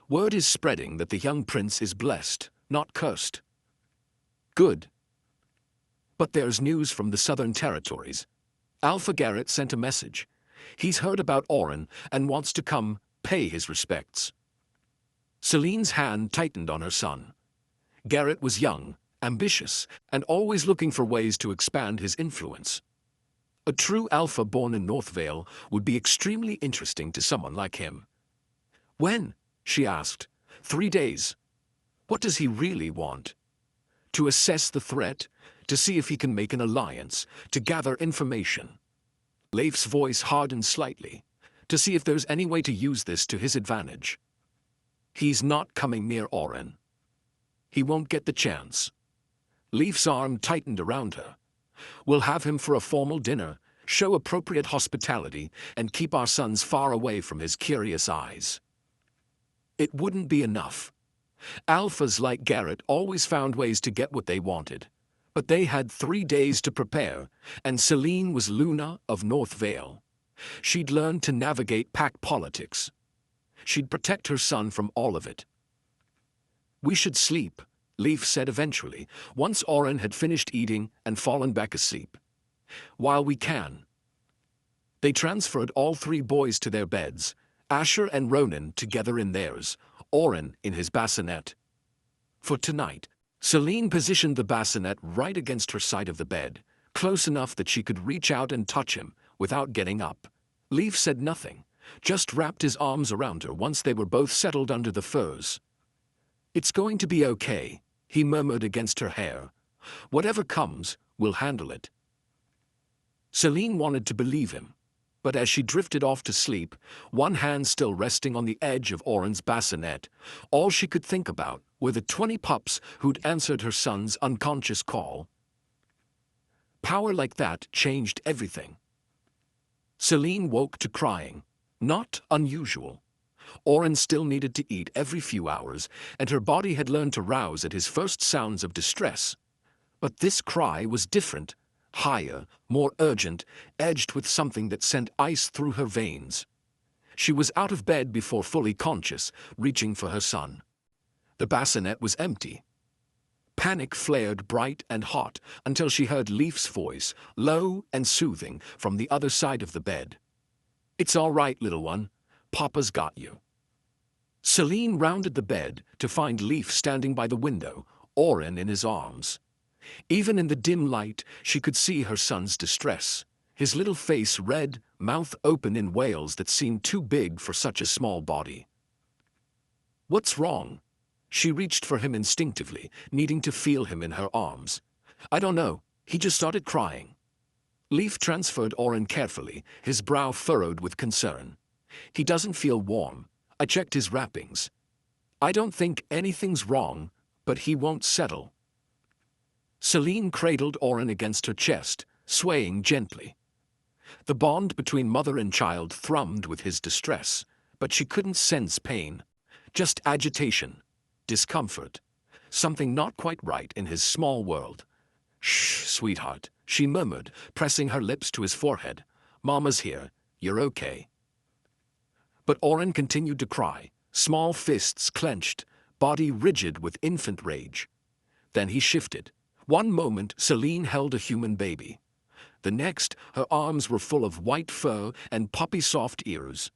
Word is spreading that the young prince is blessed, not cursed." "Good. But there's news from the southern territories. Alpha Garrett sent a message. He's heard about Orin and wants to come pay his respects." Seline's hand tightened on her son. Garrett was young, ambitious, and always looking for ways to expand his influence. A true alpha born in Northvale would be extremely interesting to someone like him. "When?" she asked. 3 days. What does he really want? To assess the threat, to see if he can make an alliance, to gather information. Leif's voice hardened slightly, to see if there's any way to use this to his advantage. "He's not coming near Orin. He won't get the chance." Leif's arm tightened around her. "We'll have him for a formal dinner, show appropriate hospitality, and keep our sons far away from his curious eyes." It wouldn't be enough. Alphas like Garrett always found ways to get what they wanted. But they had 3 days to prepare, and Seline was Luna of Northvale. She'd learned to navigate pack politics. She'd protect her son from all of it. "We should sleep," Leif said eventually, once Orin had finished eating and fallen back asleep. "While we can." They transferred all three boys to their beds, Asher and Ronan together in theirs, Orin in his bassinet. For tonight, Seline positioned the bassinet right against her side of the bed, close enough that she could reach out and touch him without getting up. Leif said nothing, just wrapped his arms around her once they were both settled under the furs. "It's going to be okay," he murmured against her hair. "Whatever comes, we'll handle it." Seline wanted to believe him, but as she drifted off to sleep, one hand still resting on the edge of Orin's bassinet, all she could think about were the 20 pups who'd answered her son's unconscious call. Power like that changed everything. Seline woke to crying. Not unusual. Orin still needed to eat every few hours, and her body had learned to rouse at his first sounds of distress. But this cry was different, higher, more urgent, edged with something that sent ice through her veins. She was out of bed before fully conscious, reaching for her son. The bassinet was empty. Panic flared bright and hot until she heard Leif's voice, low and soothing, from the other side of the bed. "It's all right, little one. Papa's got you." Seline rounded the bed to find Leif standing by the window, Orin in his arms. Even in the dim light, she could see her son's distress, his little face red, mouth open in wails that seemed too big for such a small body. "What's wrong?" She reached for him instinctively, needing to feel him in her arms. "I don't know, he just started crying." Leif transferred Orin carefully, his brow furrowed with concern. "He doesn't feel warm. I checked his wrappings. I don't think anything's wrong, but he won't settle." Seline cradled Orin against her chest, swaying gently. The bond between mother and child thrummed with his distress, but she couldn't sense pain, just agitation, discomfort, something not quite right in his small world. "Shh, sweetheart," she murmured, pressing her lips to his forehead. "Mama's here. You're okay." But Orin continued to cry, small fists clenched, body rigid with infant rage. Then he shifted. One moment, Seline held a human baby. The next, her arms were full of white fur and puppy-soft ears.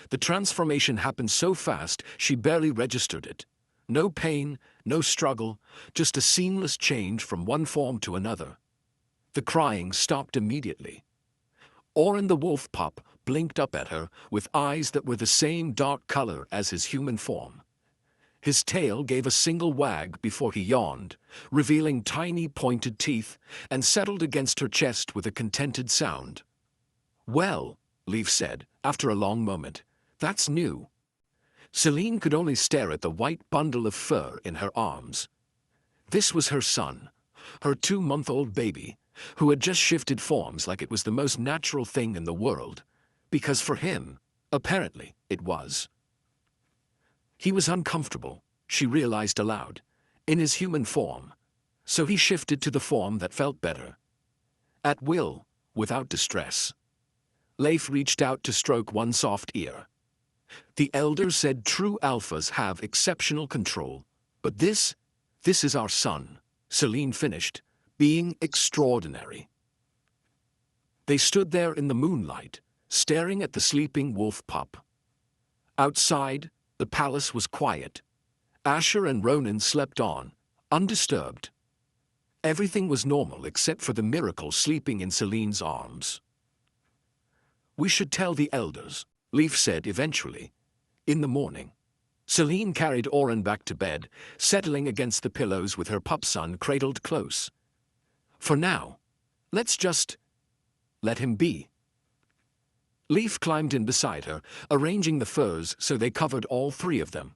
The transformation happened so fast she barely registered it. No pain, no struggle, just a seamless change from one form to another. The crying stopped immediately. Orin the wolf pup blinked up at her with eyes that were the same dark color as his human form. His tail gave a single wag before he yawned, revealing tiny pointed teeth, and settled against her chest with a contented sound. "Well," Leif said, after a long moment, "that's new." Seline could only stare at the white bundle of fur in her arms. This was her son, her 2-month-old baby, who had just shifted forms like it was the most natural thing in the world, because for him, apparently, it was. He was uncomfortable, she realized aloud, in his human form, so he shifted to the form that felt better. At will, without distress. Leif reached out to stroke one soft ear. "The elders said true alphas have exceptional control, but this is our son," Seline finished, "being extraordinary." They stood there in the moonlight, staring at the sleeping wolf pup. Outside, the palace was quiet. Asher and Ronan slept on, undisturbed. Everything was normal except for the miracle sleeping in Seline's arms. "We should tell the elders," Leif said eventually. "In the morning." Seline carried Orin back to bed, settling against the pillows with her pup son cradled close. "For now, let's just let him be." Leif climbed in beside her, arranging the furs so they covered all three of them.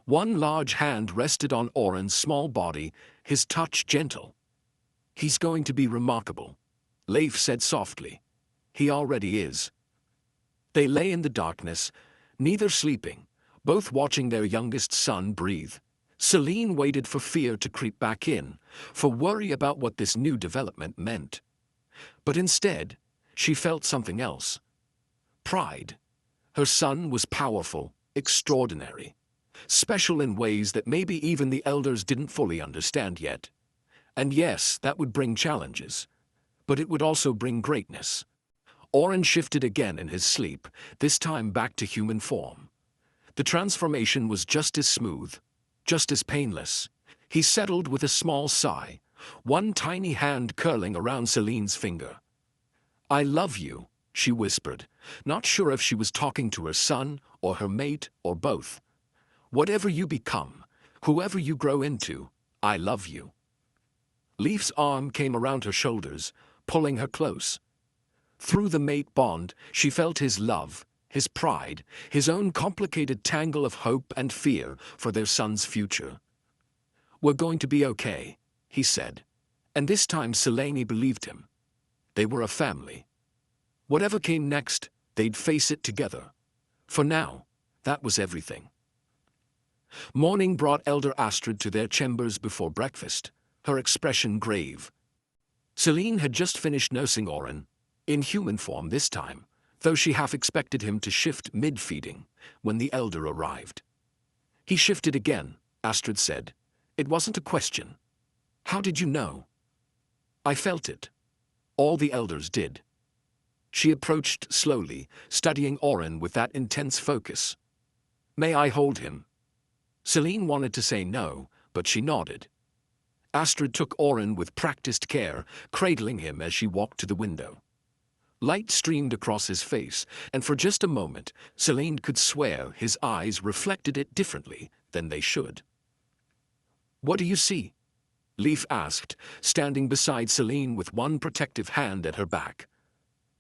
One large hand rested on Orin's small body, his touch gentle. "He's going to be remarkable," Leif said softly. "He already is." They lay in the darkness, neither sleeping, both watching their youngest son breathe. Seline waited for fear to creep back in, for worry about what this new development meant. But instead, she felt something else. Pride. Her son was powerful, extraordinary. special in ways that maybe even the elders didn't fully understand yet. And yes, that would bring challenges, but it would also bring greatness. Orin shifted again in his sleep, this time back to human form. The transformation was just as smooth, just as painless. He settled with a small sigh, one tiny hand curling around Seline's finger. "I love you," she whispered, not sure if she was talking to her son or her mate or both. "Whatever you become, whoever you grow into, I love you." Leif's arm came around her shoulders, pulling her close. Through the mate bond, she felt his love, his pride, his own complicated tangle of hope and fear for their son's future. "We're going to be okay," he said. And this time Seline believed him. They were a family. Whatever came next, they'd face it together. For now, that was everything. Morning brought Elder Astrid to their chambers before breakfast, her expression grave. Seline had just finished nursing Orin, in human form this time, though she half expected him to shift mid-feeding, when the elder arrived. "He shifted again," Astrid said. "It wasn't a question." "How did you know?" "I felt it. All the elders did." She approached slowly, studying Orin with that intense focus. "May I hold him?" Seline wanted to say no, but she nodded. Astrid took Orin with practiced care, cradling him as she walked to the window. Light streamed across his face, and for just a moment, Seline could swear his eyes reflected it differently than they should. "What do you see?" Leif asked, standing beside Seline with one protective hand at her back.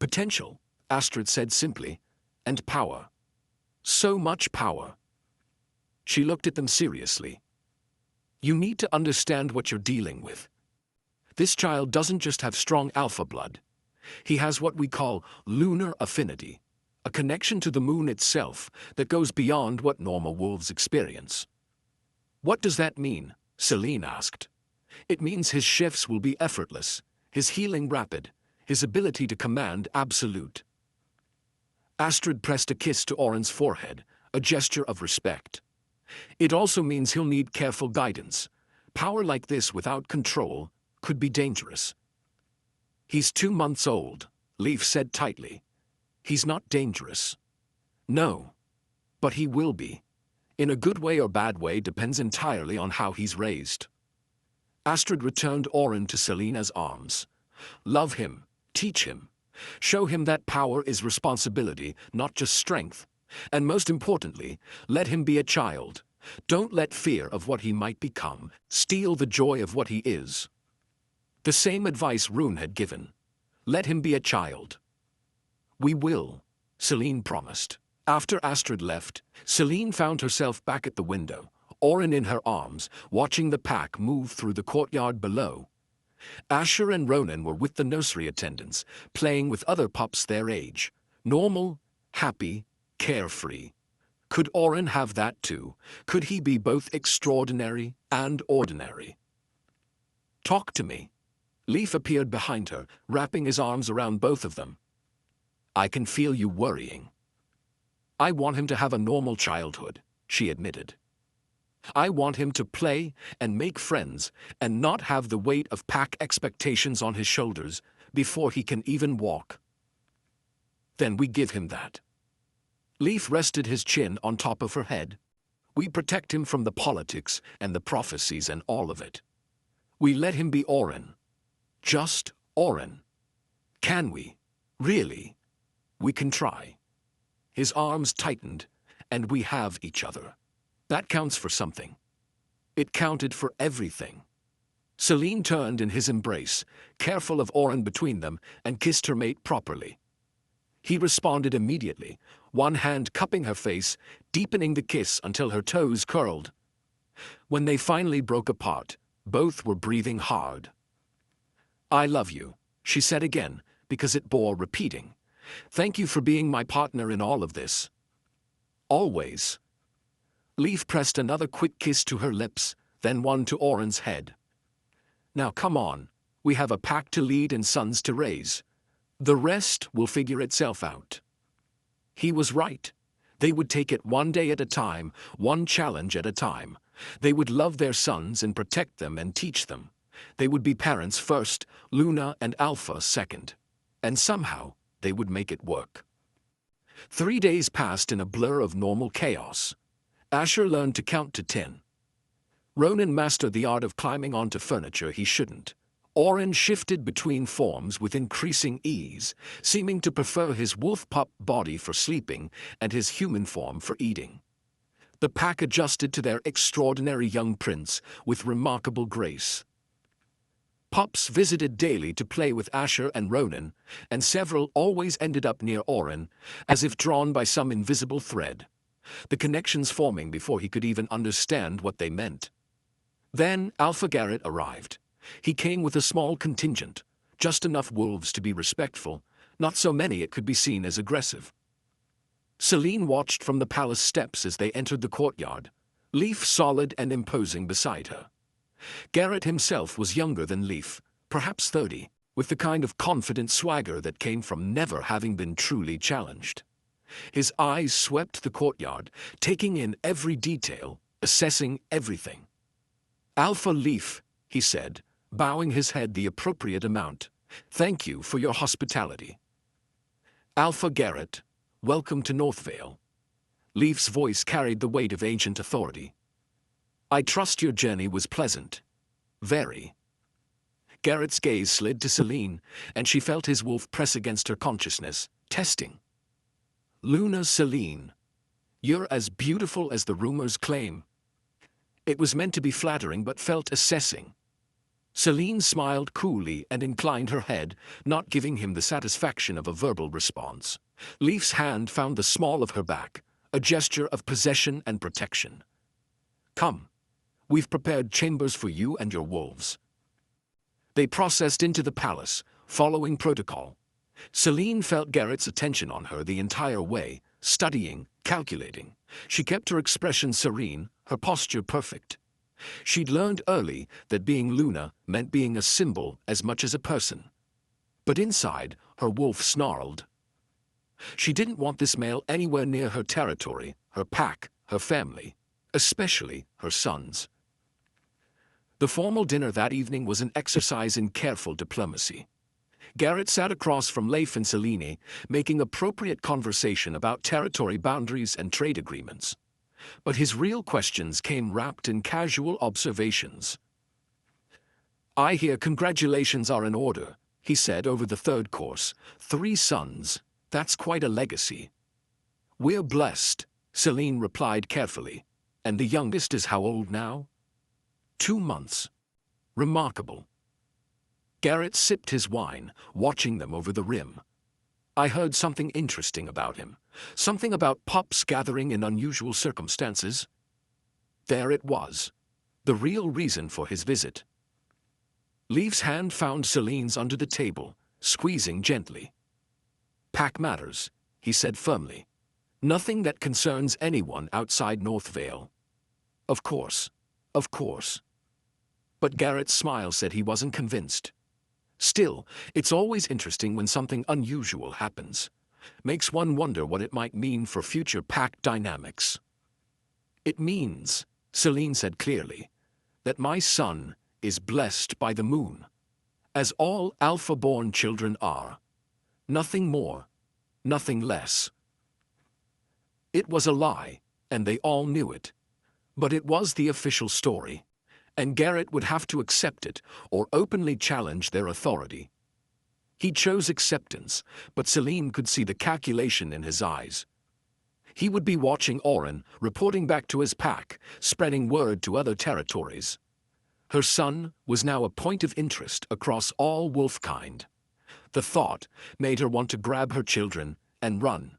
"Potential," Astrid said simply, "and power. So much power." She looked at them seriously. "You need to understand what you're dealing with. This child doesn't just have strong alpha blood. He has what we call lunar affinity, a connection to the moon itself that goes beyond what normal wolves experience." "What does that mean?" Seline asked. "It means his shifts will be effortless, his healing rapid, his ability to command absolute." Astrid pressed a kiss to Orin's forehead, a gesture of respect. "It also means he'll need careful guidance. Power like this without control could be dangerous." "He's 2 months old," Leif said tightly. "He's not dangerous." "No. But he will be. In a good way or bad way depends entirely on how he's raised." Astrid returned Orin to Selena's arms. "Love him, teach him. Show him that power is responsibility, not just strength. And most importantly, let him be a child. Don't let fear of what he might become steal the joy of what he is." The same advice Rune had given. Let him be a child. "We will," Seline promised. After Astrid left, Seline found herself back at the window, Orin in her arms, watching the pack move through the courtyard below. Asher and Ronan were with the nursery attendants, playing with other pups their age. Normal, happy, carefree. Could Orin have that too? Could he be both extraordinary and ordinary? "Talk to me." Leif appeared behind her, wrapping his arms around both of them. "I can feel you worrying." "I want him to have a normal childhood," she admitted. "I want him to play and make friends and not have the weight of pack expectations on his shoulders before he can even walk." "Then we give him that." Leif rested his chin on top of her head. "We protect him from the politics and the prophecies and all of it. We let him be Orin. Just Orin. Can we? Really? We can try." His arms tightened, and we have each other. That counts for something. It counted for everything. Seline turned in his embrace, careful of Orin between them, and kissed her mate properly. He responded immediately, one hand cupping her face, deepening the kiss until her toes curled. When they finally broke apart, both were breathing hard. "I love you," she said again, because it bore repeating. "Thank you for being my partner in all of this." "Always." Leif pressed another quick kiss to her lips, then one to Orin's head. "Now come on, we have a pack to lead and sons to raise. The rest will figure itself out." He was right. They would take it one day at a time, one challenge at a time. They would love their sons and protect them and teach them. They would be parents first, Luna and Alpha second. And somehow, they would make it work. 3 days passed in a blur of normal chaos. Asher learned to count to 10. Ronan mastered the art of climbing onto furniture he shouldn't. Orin shifted between forms with increasing ease, seeming to prefer his wolf pup body for sleeping and his human form for eating. The pack adjusted to their extraordinary young prince with remarkable grace. Pups visited daily to play with Asher and Ronan, and several always ended up near Orin, as if drawn by some invisible thread, the connections forming before he could even understand what they meant. Then Alpha Garrett arrived. He came with a small contingent, just enough wolves to be respectful, not so many it could be seen as aggressive. Seline watched from the palace steps as they entered the courtyard, Leif solid and imposing beside her. Garrett himself was younger than Leif, perhaps 30, with the kind of confident swagger that came from never having been truly challenged. His eyes swept the courtyard, taking in every detail, assessing everything. "Alpha Leif," he said, bowing his head the appropriate amount. "Thank you for your hospitality." "Alpha Garrett, welcome to Northvale." Leif's voice carried the weight of ancient authority. "I trust your journey was pleasant." "Very." Garrett's gaze slid to Seline, and she felt his wolf press against her consciousness, testing. "Luna Seline, you're as beautiful as the rumors claim." It was meant to be flattering but felt assessing. Seline smiled coolly and inclined her head, not giving him the satisfaction of a verbal response. Leif's hand found the small of her back, a gesture of possession and protection. "Come. We've prepared chambers for you and your wolves." They processed into the palace, following protocol. Seline felt Garrett's attention on her the entire way, studying, calculating. She kept her expression serene, her posture perfect. She'd learned early that being Luna meant being a symbol as much as a person. But inside, her wolf snarled. She didn't want this male anywhere near her territory, her pack, her family, especially her sons. The formal dinner that evening was an exercise in careful diplomacy. Garrett sat across from Leif and Seline, making appropriate conversation about territory boundaries and trade agreements. But his real questions came wrapped in casual observations. "I hear congratulations are in order," he said over the third course. "3 sons, that's quite a legacy." "We're blessed," Seline replied carefully. "And the youngest is how old now?" 2 months. "Remarkable." Garrett sipped his wine, watching them over the rim. "I heard something interesting about him. Something about pups gathering in unusual circumstances." There it was. The real reason for his visit. Leif's hand found Seline's under the table, squeezing gently. "Pack matters," he said firmly. "Nothing that concerns anyone outside Northvale." "Of course. Of course." But Garrett's smile said he wasn't convinced. Still, it's always interesting when something unusual happens. Makes one wonder what it might mean for future pack dynamics. "It means," Seline said clearly, "that my son is blessed by the moon, as all alpha-born children are. Nothing more, nothing less." It was a lie, and they all knew it. But it was the official story, and Garrett would have to accept it or openly challenge their authority. He chose acceptance, but Seline could see the calculation in his eyes. He would be watching Orin, reporting back to his pack, spreading word to other territories. Her son was now a point of interest across all wolfkind. The thought made her want to grab her children and run.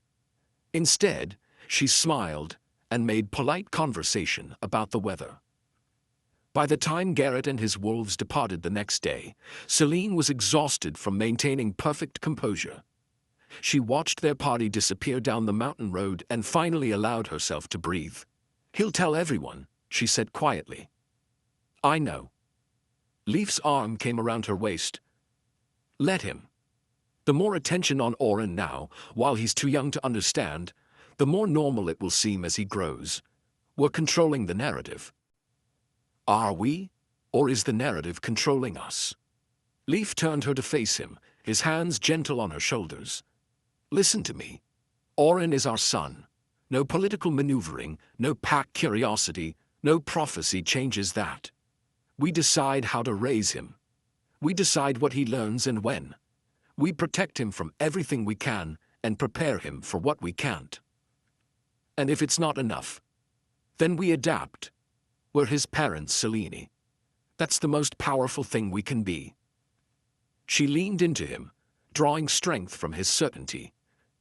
Instead, she smiled and made polite conversation about the weather. By the time Garrett and his wolves departed the next day, Seline was exhausted from maintaining perfect composure. She watched their party disappear down the mountain road and finally allowed herself to breathe. "He'll tell everyone," she said quietly. "I know." Leif's arm came around her waist. "Let him. The more attention on Orin now, while he's too young to understand, the more normal it will seem as he grows. We're controlling the narrative. Are we? Or is the narrative controlling us? Leif turned her to face him, his hands gentle on her shoulders. Listen to me. Orin is our son. No political maneuvering, no pack curiosity, no prophecy changes that. We decide how to raise him. We decide what he learns and when. We protect him from everything we can and prepare him for what we can't. And if it's not enough, then we adapt. We're his parents, Seline. That's the most powerful thing we can be. She leaned into him, drawing strength from his certainty.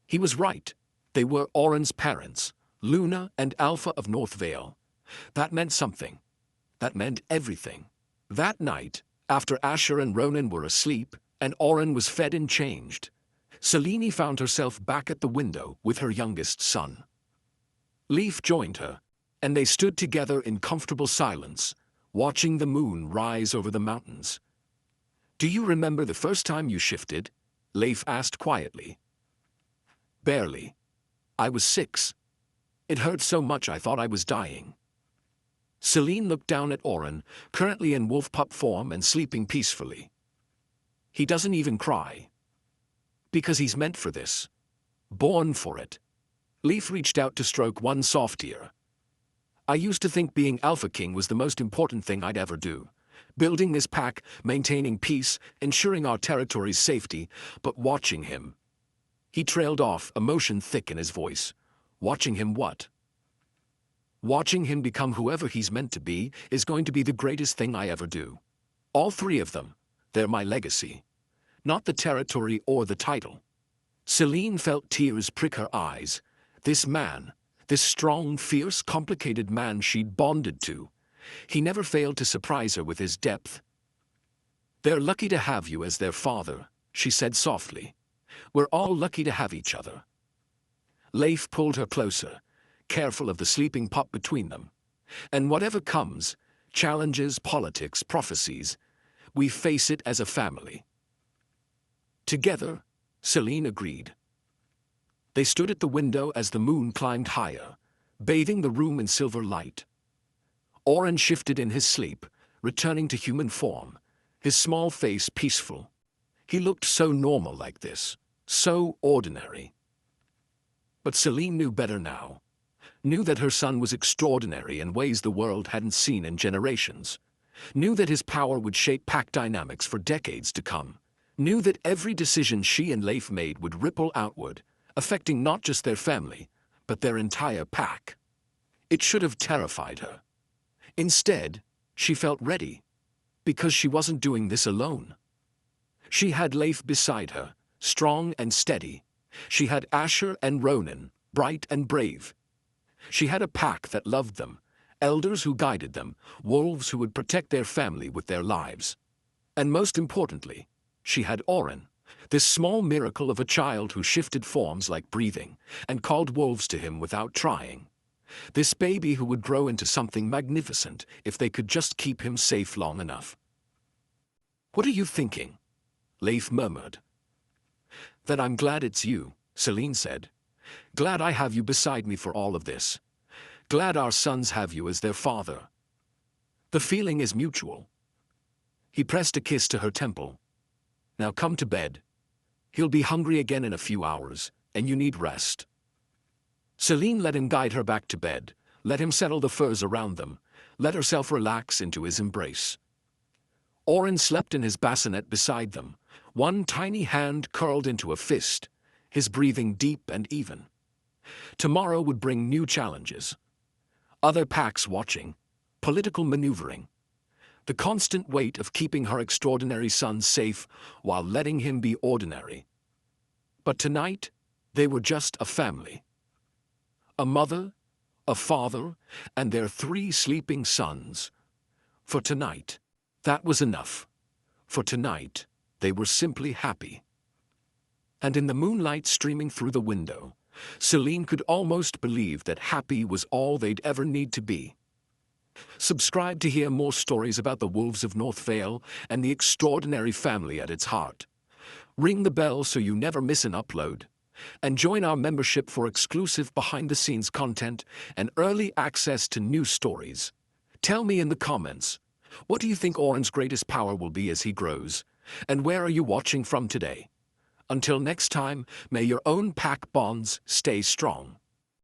He was right. They were Orin's parents, Luna and Alpha of Northvale. That meant something. That meant everything. That night, after Asher and Ronan were asleep, and Orin was fed and changed, Seline found herself back at the window with her youngest son. Leif joined her, and they stood together in comfortable silence, watching the moon rise over the mountains. "Do you remember the first time you shifted?" Leif asked quietly. "Barely. I was 6. It hurt so much I thought I was dying." Seline looked down at Orin, currently in wolf pup form and sleeping peacefully. "He doesn't even cry. Because he's meant for this. Born for it." Leif reached out to stroke one soft ear. "I used to think being Alpha King was the most important thing I'd ever do. Building this pack, maintaining peace, ensuring our territory's safety, but watching him." He trailed off, emotion thick in his voice. "Watching him what?" "Watching him become whoever he's meant to be is going to be the greatest thing I ever do. All 3 of them, they're my legacy. Not the territory or the title." Seline felt tears prick her eyes. This man, this strong, fierce, complicated man she'd bonded to, he never failed to surprise her with his depth. "They're lucky to have you as their father," she said softly. "We're all lucky to have each other." Leif pulled her closer, careful of the sleeping pup between them. "And whatever comes, challenges, politics, prophecies, we face it as a family." "Together," Seline agreed. They stood at the window as the moon climbed higher, bathing the room in silver light. Orin shifted in his sleep, returning to human form, his small face peaceful. He looked so normal like this, so ordinary. But Seline knew better now. Knew that her son was extraordinary in ways the world hadn't seen in generations. Knew that his power would shape pack dynamics for decades to come. Knew that every decision she and Leif made would ripple outward, affecting not just their family, but their entire pack. It should have terrified her. Instead, she felt ready, because she wasn't doing this alone. She had Leif beside her, strong and steady. She had Asher and Ronan, bright and brave. She had a pack that loved them, elders who guided them, wolves who would protect their family with their lives. And most importantly, she had Orin, this small miracle of a child who shifted forms like breathing and called wolves to him without trying. This baby who would grow into something magnificent if they could just keep him safe long enough. "What are you thinking?" Leif murmured. "That I'm glad it's you," Seline said. "Glad I have you beside me for all of this. Glad our sons have you as their father. The feeling is mutual." He pressed a kiss to her temple. "Now come to bed. He'll be hungry again in a few hours, and you need rest." Seline let him guide her back to bed, let him settle the furs around them, let herself relax into his embrace. Orin slept in his bassinet beside them, one tiny hand curled into a fist, his breathing deep and even. Tomorrow would bring new challenges. Other packs watching, political maneuvering. The constant weight of keeping her extraordinary son safe while letting him be ordinary. But tonight, they were just a family. A mother, a father, and their 3 sleeping sons. For tonight, that was enough. For tonight, they were simply happy. And in the moonlight streaming through the window, Seline could almost believe that happy was all they'd ever need to be. Subscribe to hear more stories about the Wolves of Northvale and the extraordinary family at its heart. Ring the bell so you never miss an upload. and join our membership for exclusive behind-the-scenes content and early access to new stories. Tell me in the comments, what do you think Orin's greatest power will be as he grows? And where are you watching from today? Until next time, may your own pack bonds stay strong.